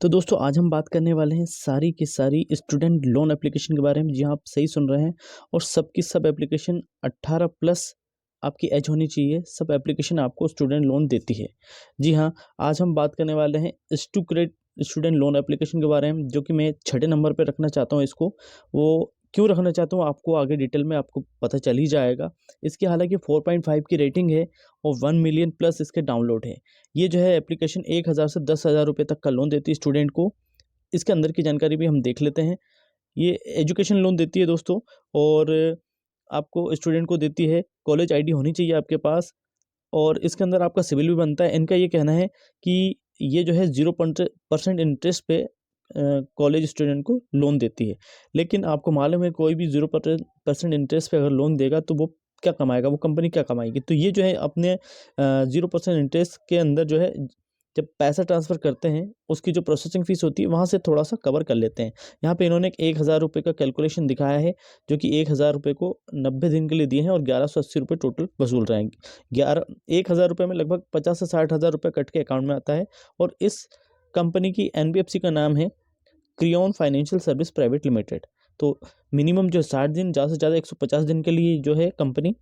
तो दोस्तों आज हम बात करने वाले हैं सारी की सारी स्टूडेंट लोन एप्लीकेशन के बारे में। जी हाँ, आप सही सुन रहे हैं। और सब की सब एप्लीकेशन 18 प्लस आपकी एज होनी चाहिए। सब एप्लीकेशन आपको स्टूडेंट लोन देती है। जी हाँ, आज हम बात करने वाले हैं स्टूक्रेट स्टूडेंट लोन एप्लीकेशन के बारे में, जो कि मैं 6ठे नंबर पर रखना चाहता हूँ इसको। वो क्यों रखना चाहता हूँ आपको आगे डिटेल में आपको पता चल ही जाएगा। इसकी हालांकि 4.5 की रेटिंग है और 1 मिलियन प्लस इसके डाउनलोड है। ये जो है एप्लीकेशन 1000 से 10,000 रुपये तक का लोन देती है स्टूडेंट को। इसके अंदर की जानकारी भी हम देख लेते हैं। ये एजुकेशन लोन देती है दोस्तों, और आपको स्टूडेंट को देती है। कॉलेज आईडी होनी चाहिए आपके पास, और इसके अंदर आपका सिविल भी बनता है। इनका ये कहना है कि ये जो है 0% इंटरेस्ट पे कॉलेज स्टूडेंट को लोन देती है। लेकिन आपको मालूम है, कोई भी 0% इंटरेस्ट पे अगर लोन देगा तो वो क्या कमाएगा, वो कंपनी क्या कमाएगी। तो ये जो है अपने 0% इंटरेस्ट के अंदर जो है, जब पैसा ट्रांसफ़र करते हैं उसकी जो प्रोसेसिंग फ़ीस होती है वहाँ से थोड़ा सा कवर कर लेते हैं। यहाँ पे इन्होंने 1000 रुपये का कैलकुलेशन दिखाया है, जो कि 1000 रुपये को 90 दिन के लिए दिए हैं और 1180 रुपये टोटल वसूल रहे हैं। 1000 रुपये में लगभग 50 से 60 हज़ार रुपये कट के अकाउंट में आता है। और इस कंपनी की एनबीएफसी का नाम है crayon financial service private limited. तो मिनिमम जो 60 दिन, ज़्यादा से ज़्यादा 150 दिन के लिए जो है कंपनी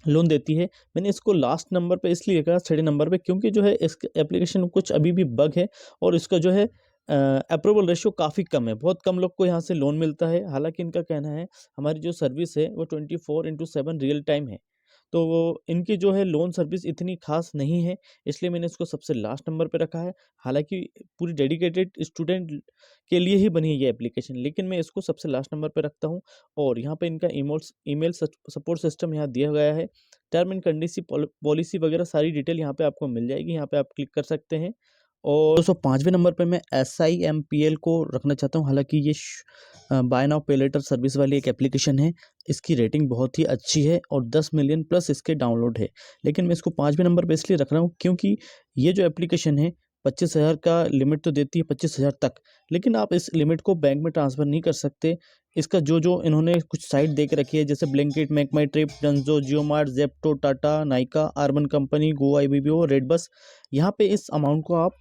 लोन देती है। मैंने इसको लास्ट नंबर पे इसलिए रखा 6 नंबर पे, क्योंकि जो है इस एप्लीकेशन में कुछ अभी भी बग है, और इसका जो है अप्रूवल रेशियो काफ़ी कम है। बहुत कम लोग को यहाँ से लोन मिलता है। हालांकि इनका कहना है हमारी जो सर्विस है वो 24/7 रियल टाइम है। तो वो इनकी जो है लोन सर्विस इतनी खास नहीं है, इसलिए मैंने इसको सबसे लास्ट नंबर पे रखा है। हालांकि पूरी डेडिकेटेड स्टूडेंट के लिए ही बनी है ये एप्लीकेशन, लेकिन मैं इसको सबसे लास्ट नंबर पे रखता हूँ। और यहाँ पे इनका ईमेल सपोर्ट सिस्टम यहाँ दिया गया है। टर्म एंड कंडीशन पॉलिसी वगैरह सारी डिटेल यहाँ पे आपको मिल जाएगी। यहाँ पे आप क्लिक कर सकते हैं। और 205वें नंबर पे मैं SIMPL को रखना चाहता हूँ। हालांकि ये बाय नाउ पे लेटर सर्विस वाली एक एप्लीकेशन है। इसकी रेटिंग बहुत ही अच्छी है और 10 मिलियन प्लस इसके डाउनलोड है। लेकिन मैं इसको 5वें नंबर पे इसलिए रख रहा हूँ, क्योंकि ये जो एप्लीकेशन है 25,000 का लिमिट तो देती है, 25,000 तक। लेकिन आप इस लिमिट को बैंक में ट्रांसफ़र नहीं कर सकते। इसका जो इन्होंने कुछ साइट दे के रखी है, जैसे Blinkit, Make My Trip, Dunzo, Jio Mart, Zepto, Tata, Nykaa, Urban Company, Goa IBBO, Red Bus, यहाँ पे इस अमाउंट को आप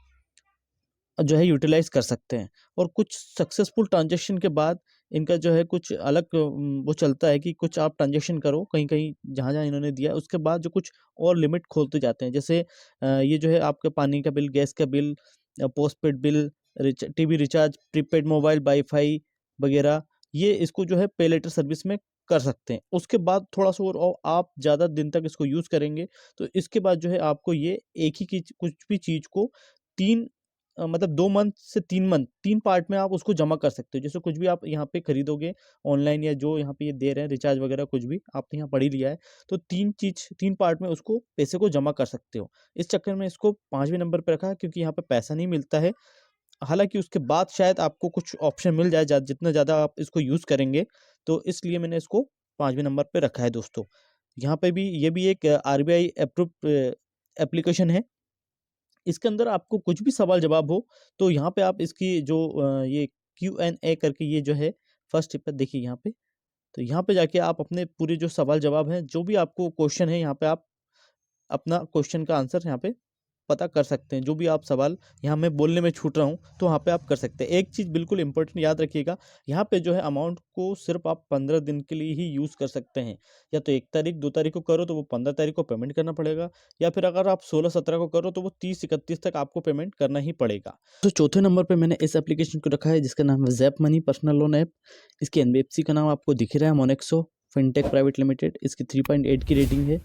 जो है यूटिलाइज़ कर सकते हैं। और कुछ सक्सेसफुल ट्रांज़ैक्शन के बाद इनका जो है कुछ अलग वो चलता है कि कुछ आप ट्रांज़ैक्शन करो कहीं-कहीं, जहाँ-जहाँ इन्होंने दिया, उसके बाद जो कुछ और लिमिट खोलते जाते हैं। जैसे ये जो है आपका पानी का बिल, गैस का bill, postpaid bill, TV recharge, prepaid mobile, wifi वगैरह, ये इसको जो है पे लेटर सर्विस में कर सकते हैं। उसके बाद थोड़ा-सा और आप ज़्यादा दिन तक इसको यूज़ करेंगे, तो इसके बाद जो है आपको ये एक ही की कुछ भी चीज़ को 3 मतलब 2 मंथ से 3 मंथ, 3 पार्ट में आप उसको जमा कर सकते हो। जैसे कुछ भी आप यहाँ पे खरीदोगे ऑनलाइन, या जो यहाँ पे ये दे रहे हैं रिचार्ज वगैरह कुछ भी, आपने यहाँ पढ़ ही लिया है, तो 3 पार्ट में उसको पैसे को जमा कर सकते हो। इस चक्कर में इसको 5वें नंबर पे रखा है, क्योंकि यहाँ पे पैसा नहीं मिलता है। हालाँकि उसके बाद शायद आपको कुछ ऑप्शन मिल जाए, जितना ज़्यादा आप इसको यूज़ करेंगे, तो इसलिए मैंने इसको 5वें नंबर पे रखा है दोस्तों। यहाँ पे भी ये भी एक RBI अप्रूव्ड एप्लीकेशन है। इसके अंदर आपको कुछ भी सवाल जवाब हो, तो यहाँ पे आप इसकी जो ये Q&A करके ये जो है फर्स्ट स्टेप पे देखिए यहाँ पे। तो यहाँ पे जाके आप अपने पूरे जो सवाल जवाब हैं, जो भी आपको क्वेश्चन है, यहाँ पे आप अपना क्वेश्चन का आंसर यहाँ पे पता कर सकते हैं। जो भी आप सवाल यहाँ मैं बोलने में छूट रहा हूँ, तो वहाँ पे आप कर सकते हैं। एक चीज़ बिल्कुल इम्पोर्टेंट याद रखिएगा, यहाँ पे जो है अमाउंट को सिर्फ आप 15 दिन के लिए ही यूज़ कर सकते हैं। या तो 1 तारीख 2 तारीख को करो तो वो 15 तारीख को पेमेंट करना पड़ेगा, या फिर अगर आप 16-17 को करो तो वो 30-31 तक आपको पेमेंट करना ही पड़ेगा। तो चौथे नंबर पे मैंने इस एप्लीकेशन को रखा है, जिसका नाम है zap money personal loan app. इसकी एनबीएफसी का नाम आपको दिख रहा है, मोनेक्सो फिनटेक प्राइवेट लिमिटेड। इसकी 3.8 की रेटिंग है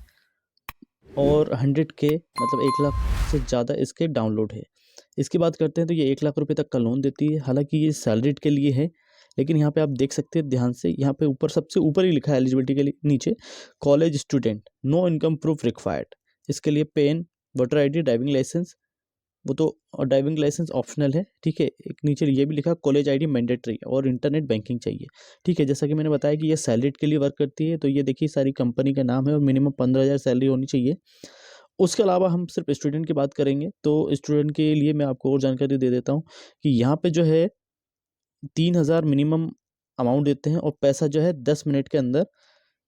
और 100 के मतलब 1 लाख से ज़्यादा इसके डाउनलोड है। इसकी बात करते हैं तो ये 1 लाख रुपए तक का लोन देती है। हालाँकि ये सैलरीड के लिए है, लेकिन यहाँ पे आप देख सकते हैं ध्यान से, यहाँ पे ऊपर सबसे ऊपर ही लिखा है एलिजिबिलिटी के लिए नीचे, college student, no income proof required. इसके लिए PAN, voter ID, driving licence, वो तो ड्राइविंग लाइसेंस ऑप्शनल है, ठीक है। एक नीचे ये भी लिखा कॉलेज आईडी मैंडेटरी, और इंटरनेट बैंकिंग चाहिए, ठीक है। जैसा कि मैंने बताया कि ये सैलरीड के लिए वर्क करती है, तो ये देखिए सारी कंपनी का नाम है, और मिनिमम 15,000 सैलरी होनी चाहिए। उसके अलावा हम सिर्फ स्टूडेंट की बात करेंगे, तो स्टूडेंट के लिए मैं आपको और जानकारी दे देता हूँ कि यहाँ पे जो है 3,000 मिनिमम अमाउंट देते हैं, और पैसा जो है 10 मिनट के अंदर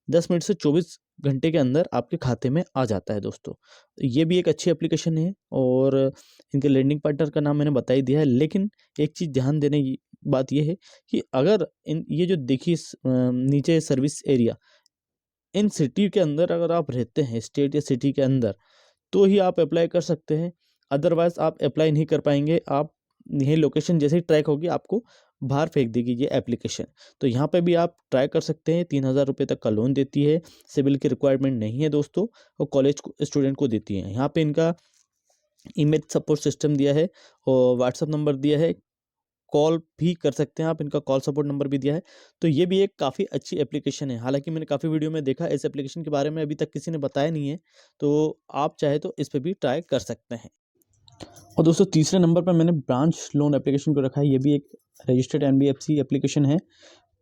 10 मिनट से 24 घंटे के अंदर आपके खाते में आ जाता है दोस्तों। ये भी एक अच्छी एप्लीकेशन है और इनके लैंडिंग पार्टनर का नाम मैंने बता ही दिया है। लेकिन एक चीज़ ध्यान देने की बात ये है कि अगर ये जो देखिए नीचे सर्विस एरिया, इन सिटी के अंदर अगर आप रहते हैं, स्टेट या सिटी के अंदर, तो ही आप अप्लाई कर सकते हैं। अदरवाइज़ आप अप्लाई नहीं कर पाएंगे। आप ये लोकेशन जैसे ही ट्रैक होगी आपको बाहर फेंक देगी ये एप्लीकेशन। तो यहाँ पे भी आप ट्राई कर सकते हैं। 3,000 रुपये तक का लोन देती है। सिविल की रिक्वायरमेंट नहीं है दोस्तों, और कॉलेज स्टूडेंट को देती है। यहाँ पे इनका ईमेल सपोर्ट सिस्टम दिया है और व्हाट्सअप नंबर दिया है। कॉल भी कर सकते हैं आप, इनका कॉल सपोर्ट नंबर भी दिया है। तो ये भी एक काफ़ी अच्छी एप्लीकेशन है। हालांकि मैंने काफ़ी वीडियो में देखा, इस एप्लीकेशन के बारे में अभी तक किसी ने बताया नहीं है, तो आप चाहे तो इस पर भी ट्राई कर सकते हैं। और दोस्तों तीसरे नंबर पर मैंने ब्रांच लोन एप्लीकेशन को रखा है। ये भी एक रजिस्टर्ड एनबीएफसी एप्लीकेशन है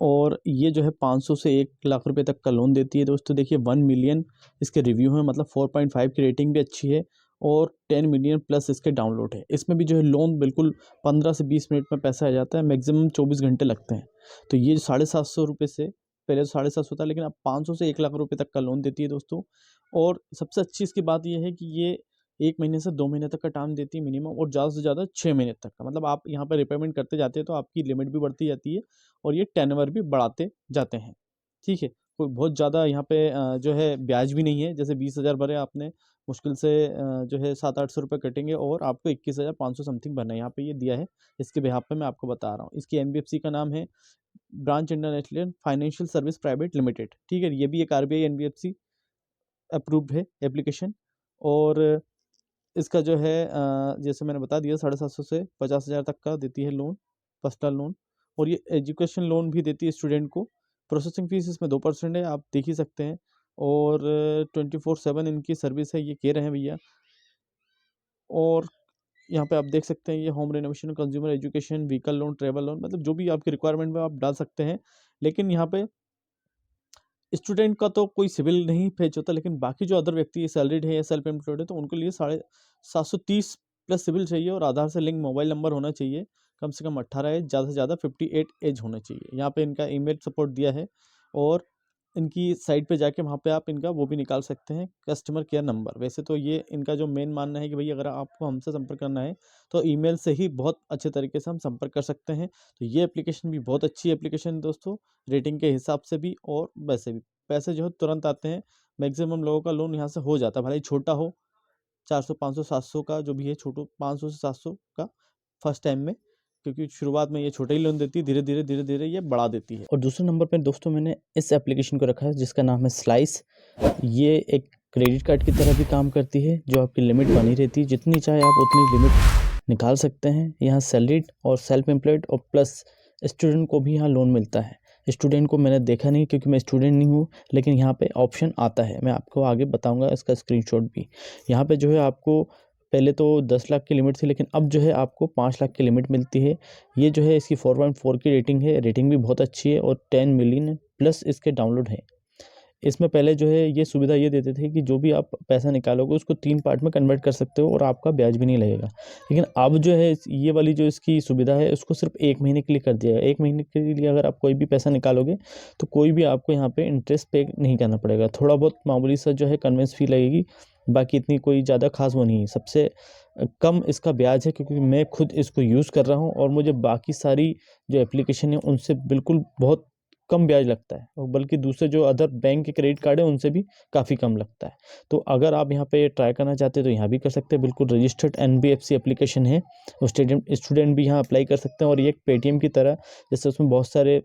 और ये जो है 500 से 1 लाख रुपए तक का लोन देती है दोस्तों। देखिए 1 मिलियन इसके रिव्यू हैं, मतलब 4.5 की रेटिंग भी अच्छी है और 10 मिलियन प्लस इसके डाउनलोड है। इसमें भी जो है लोन बिल्कुल 15 से 20 मिनट में पैसा आ जाता है, मैक्सिमम 24 घंटे लगते हैं। तो ये 750 रुपये से, पहले तो 750 था, लेकिन अब 500 से 1 लाख रुपये तक का लोन देती है दोस्तों। और सबसे अच्छी इसकी बात यह है कि ये 1 महीने से 2 महीने तक का टाइम देती है मिनिमम, और ज़्यादा से ज़्यादा 6 महीने तक का। मतलब आप यहाँ पर रिपेमेंट करते जाते हैं तो आपकी लिमिट भी बढ़ती जाती है और ये टेन्योर भी बढ़ाते जाते हैं। ठीक है, कोई बहुत ज़्यादा यहाँ पे जो है ब्याज भी नहीं है। जैसे 20,000 भरे आपने, मुश्किल से जो है 700-800 रुपये कटेंगे और आपको 21,500 समथिंग भरना है। यहाँ पे ये दिया है, इसके बिहाफ पे मैं आपको बता रहा हूँ। इसकी एनबीएफसी का नाम है branch international financial service private limited. ठीक है, ये भी एक आरबीआई एनबीएफसी अप्रूव्ड है एप्लीकेशन। और इसका जो है जैसे मैंने बता दिया 750 से 50,000 तक का देती है लोन, पर्सनल लोन। और ये एजुकेशन लोन भी देती है स्टूडेंट को। प्रोसेसिंग फीस इसमें 2% है, आप देख ही सकते हैं। और 24/7 इनकी सर्विस है, ये कह रहे हैं भैया। और यहाँ पे आप देख सकते हैं, ये home renovation, consumer education, vehicle loan, travel loan, मतलब जो भी आपकी रिक्वायरमेंट में आप डाल सकते हैं। लेकिन यहाँ पे स्टूडेंट का तो कोई सिविल नहीं फेच होता, लेकिन बाकी जो अदर व्यक्ति सैलरीड है या सेल्फ एम्प्लॉयड है तो उनके लिए 730 प्लस सिविल चाहिए और आधार से लिंक मोबाइल नंबर होना चाहिए। कम से कम 18 एज, ज़्यादा से ज़्यादा 58 एज होना चाहिए। यहाँ पे इनका ईमेल सपोर्ट दिया है और इनकी साइट पे जाके वहाँ पे आप इनका वो भी निकाल सकते हैं, कस्टमर केयर नंबर। वैसे तो ये इनका जो मेन मानना है कि भाई अगर आपको हमसे संपर्क करना है तो ईमेल से ही बहुत अच्छे तरीके से हम संपर्क कर सकते हैं। तो ये एप्लीकेशन भी बहुत अच्छी एप्लीकेशन है दोस्तों, रेटिंग के हिसाब से भी और वैसे भी। पैसे जो है तुरंत आते हैं, मैक्सिमम लोगों का लोन यहाँ से हो जाता है, भले ही छोटा हो, 400, 500, 700 का जो भी है, छोटू 500 से 700 का फर्स्ट टाइम में, क्योंकि शुरुआत में ये छोटे ही लोन देती है, धीरे धीरे ये बढ़ा देती है। और दूसरे नंबर पर दोस्तों मैंने इस एप्लीकेशन को रखा है जिसका नाम है स्लाइस। ये एक क्रेडिट कार्ड की तरह भी काम करती है, जो आपकी लिमिट बनी रहती है, जितनी चाहे आप उतनी लिमिट निकाल सकते हैं। यहाँ सैलरीड और सेल्फ एम्प्लॉयड और प्लस स्टूडेंट को भी यहाँ लोन मिलता है। स्टूडेंट को मैंने देखा नहीं क्योंकि मैं स्टूडेंट नहीं हूँ, लेकिन यहाँ पे ऑप्शन आता है, मैं आपको आगे बताऊंगा इसका स्क्रीनशॉट भी। यहाँ पे जो है आपको पहले तो 10 लाख की लिमिट थी, लेकिन अब जो है आपको 5 लाख की लिमिट मिलती है। ये जो है इसकी 4.4 की रेटिंग है, रेटिंग भी बहुत अच्छी है और 10 मिलियन प्लस इसके डाउनलोड है। इसमें पहले जो है ये सुविधा ये देते थे कि जो भी आप पैसा निकालोगे उसको 3 पार्ट में कन्वर्ट कर सकते हो और आपका ब्याज भी नहीं लगेगा। लेकिन अब जो है ये वाली जो इसकी सुविधा है उसको सिर्फ 1 महीने के लिए कर दिया है। 1 महीने के लिए अगर आप कोई भी पैसा निकालोगे तो कोई भी आपको यहाँ पे इंटरेस्ट पे नहीं करना पड़ेगा। थोड़ा बहुत मामूली सा जो है कन्वेंस फी लगेगी, बाकी इतनी कोई ज़्यादा खास वो नहीं है। सबसे कम इसका ब्याज है क्योंकि मैं खुद इसको यूज़ कर रहा हूँ और मुझे बाकी सारी जो एप्लीकेशन है उनसे बिल्कुल बहुत कम ब्याज लगता है, और बल्कि दूसरे जो अदर बैंक के क्रेडिट कार्ड है उनसे भी काफ़ी कम लगता है। तो अगर आप यहाँ पे ट्राई करना चाहते हैं तो यहाँ भी कर सकते हैं। बिल्कुल रजिस्टर्ड एनबीएफसी एप्लीकेशन है, स्टूडेंट भी यहाँ अप्लाई कर सकते हैं। और ये एक पेटीएम की तरह, जैसे उसमें बहुत सारे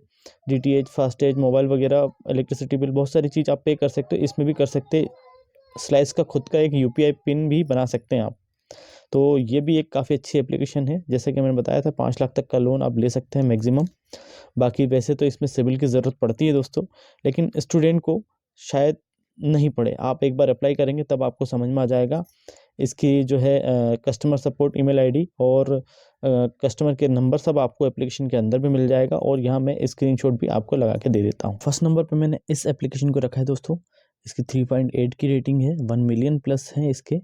डीटीएच, फास्टैग, मोबाइल वगैरह, इलेक्ट्रिसिटी बिल, बहुत सारी चीज़ आप पे कर सकते हो, इसमें भी कर सकते हैं। स्लाइस का खुद का एक यूपीआई पिन भी बना सकते हैं आप। तो ये भी एक काफ़ी अच्छी एप्लीकेशन है। जैसे कि मैंने बताया था 5 लाख तक का लोन आप ले सकते हैं मैक्सिमम। बाकी वैसे तो इसमें सिविल की ज़रूरत पड़ती है दोस्तों, लेकिन स्टूडेंट को शायद नहीं पड़े। आप एक बार अप्लाई करेंगे तब आपको समझ में आ जाएगा। इसकी जो है कस्टमर सपोर्ट ईमेल आईडी और कस्टमर के नंबर सब आपको एप्लीकेशन के अंदर भी मिल जाएगा, और यहाँ मैं स्क्रीनशॉट भी आपको लगा के दे देता हूँ। फर्स्ट नंबर पे मैंने इस एप्लीकेशन को रखा है दोस्तों। इसकी 3.8 की रेटिंग है, 1 मिलियन प्लस है इसके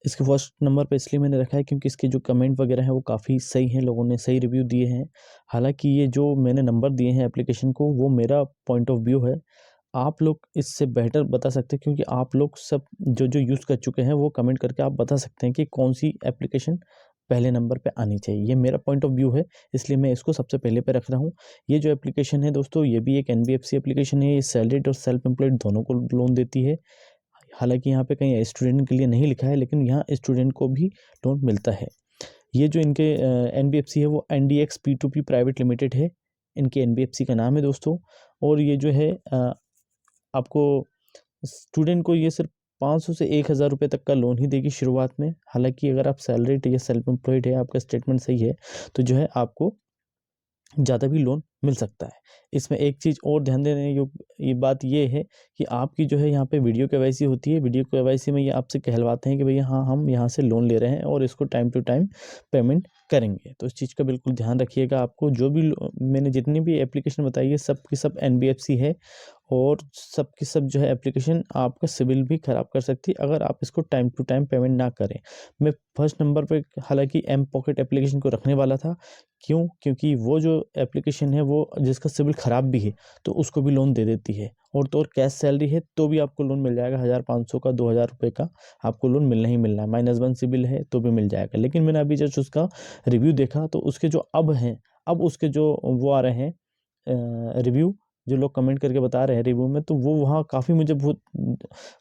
फर्स्ट नंबर पे इसलिए मैंने रखा है क्योंकि इसके जो कमेंट वगैरह हैं वो काफ़ी सही हैं, लोगों ने सही रिव्यू दिए हैं। हालांकि ये जो मैंने नंबर दिए हैं एप्लीकेशन को वो मेरा पॉइंट ऑफ व्यू है, आप लोग इससे बेटर बता सकते हैं, क्योंकि आप लोग सब जो यूज़ कर चुके हैं वो कमेंट करके आप बता सकते हैं कि कौन सी एप्लीकेशन पहले नंबर पे आनी चाहिए। ये मेरा पॉइंट ऑफ व्यू है, इसलिए मैं इसको सबसे पहले पे रख रहा हूँ। ये जो एप्लीकेशन है दोस्तों, ये भी एक एनबीएफसी एप्लीकेशन है। ये सैलरीड और सेल्फ एम्प्लॉयड दोनों को लोन देती है। हालांकि यहाँ पे कहीं स्टूडेंट के लिए नहीं लिखा है, लेकिन यहाँ स्टूडेंट को भी लोन मिलता है। ये जो इनके एनबीएफसी है वो एनडीएक्स P2P प्राइवेट लिमिटेड है, इनके एनबीएफसी का नाम है दोस्तों। और ये जो है आपको स्टूडेंट को ये सिर्फ 500 से 1000 रुपये तक का लोन ही देगी शुरुआत में। हालांकि अगर आप सैलरीड या सेल्फ एम्प्लॉयड है, आपका स्टेटमेंट सही है, तो जो है आपको ज़्यादा भी लोन मिल सकता है। इसमें एक चीज़ और ध्यान देने योग्य ये बात ये है कि आपकी जो है यहाँ पे वीडियो केवाईसी होती है। वीडियो केवाईसी में ये आपसे कहलवाते हैं कि भैया हाँ, हम यहाँ से लोन ले रहे हैं और इसको टाइम टू टाइम पेमेंट करेंगे। तो इस चीज़ का बिल्कुल ध्यान रखिएगा। आपको जो भी मैंने जितनी भी एप्लीकेशन बताई है, सब की सब एनबीएफसी है, और सब की सब जो है एप्लीकेशन आपका सिविल भी ख़राब कर सकती है अगर आप इसको टाइम टू टाइम पेमेंट ना करें। मैं फर्स्ट नंबर पे हालांकि एम पॉकेट एप्लीकेशन को रखने वाला था। क्यों? क्योंकि वो जो एप्लीकेशन है वो जिसका सिविल ख़राब भी है तो उसको भी लोन दे देती है, और तो और कैश सैलरी है तो भी आपको लोन मिल जाएगा। 1500 का, 2000 रुपये का आपको लोन मिलना ही मिलना है। -1 सिविल है तो भी मिल जाएगा। लेकिन मैंने अभी जस्ट उसका रिव्यू देखा तो उसके जो अब उसके जो वो आ रहे हैं रिव्यू, जो लोग कमेंट करके बता रहे हैं रिव्यू में, तो वो वहाँ काफ़ी मुझे बहुत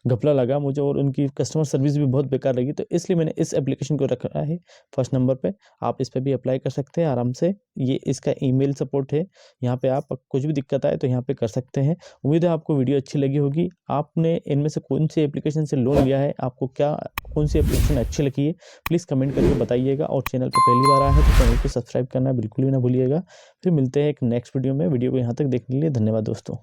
घपला लगा मुझे, और उनकी कस्टमर सर्विस भी बहुत बेकार लगी। तो इसलिए मैंने इस एप्लीकेशन को रखा है फर्स्ट नंबर पे। आप इस पे भी अप्लाई कर सकते हैं आराम से। ये इसका ईमेल सपोर्ट है, यहाँ पे आप कुछ भी दिक्कत आए तो यहाँ पे कर सकते हैं। उम्मीद है आपको वीडियो अच्छी लगी होगी। आपने इनमें से कौन सी एप्लीकेशन से लोन लिया है, आपको कौन सी एप्लीकेशन अच्छी लगी है, प्लीज़ कमेंट करके बताइएगा। और चैनल पर पहली बार आया है तो चैनल को सब्सक्राइब करना बिल्कुल भी ना भूलिएगा। फिर मिलते हैं एक नेक्स्ट वीडियो में। वीडियो को यहाँ तक देखने के लिए धन्यवाद दोस्तों।